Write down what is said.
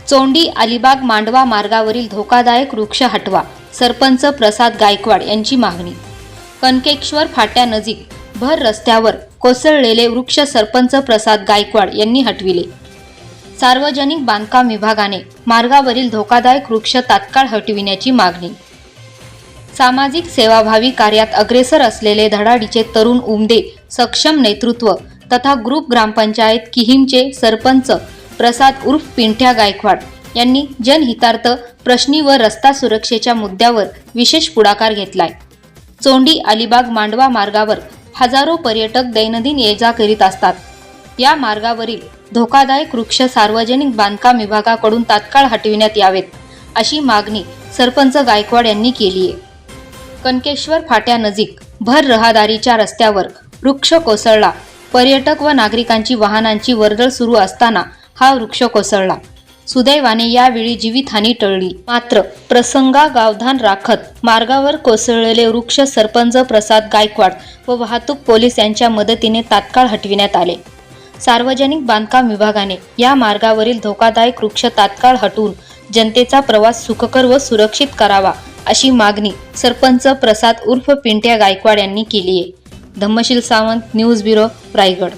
चोंडी अलिबाग मांडवा मार्गावरील धोकादायक वृक्ष हटवा, सरपंच प्रसाद गायकवाड यांची मागणी। कनकेश्वर फाट्यानजीक भर रस्त्यावर कोसळलेले वृक्ष सरपंच प्रसाद गायकवाड यांनी हटविले। सार्वजनिक बांधकाम विभागाने मार्गावरील धोकादायक वृक्ष तात्काळ हटविण्याची मागणी। सामाजिक सेवाभावी कार्यात अग्रेसर असलेले धडाडीचे तरुण उमदे सक्षम नेतृत्व तथा ग्रुप ग्रामपंचायत किहिमचे सरपंच प्रसाद उर्फ पिंट्या गायकवाड यांनी जनहितार्थ प्रश्नी व रस्ता सुरक्षेच्या मुद्द्यावर विशेष पुढाकार घेतलाय। चोंडी अलिबाग मांडवा मार्गावर हजारो पर्यटक दैनंदिन ये-जा करीत असतात। या मार्गावरील धोकादायक वृक्ष सार्वजनिक बांधकाम विभागाकडून तात्काळ हटविण्यात यावेत, अशी मागणी सरपंच गायकवाड यांनी केली आहे। कनकेश्वर फाट्यानजीक भर रहदारीच्या रस्त्यावर वृक्ष कोसळला। पर्यटक व नागरिकांची वाहनांची वर्दळ सुरू असताना हा वृक्ष कोसळला। सुदैवाने यावेळी जीवितहानी टळली, मात्र प्रसंगावधान राखत मार्गावर कोसळलेले वृक्ष सरपंच प्रसाद गायकवाड व वाहतूक पोलीस यांच्या मदतीने तात्काळ हटविण्यात आले। सार्वजनिक बांधकाम विभागाने या मार्गावरील धोकादायक वृक्ष तात्काळ हटवून जनतेचा प्रवास सुखकर व सुरक्षित करावा, अशी मागणी सरपंच प्रसाद उर्फ पिंट्या गायकवाड यांनी केली आहे। Dhammasheel Sawant, news bureau, Raigad.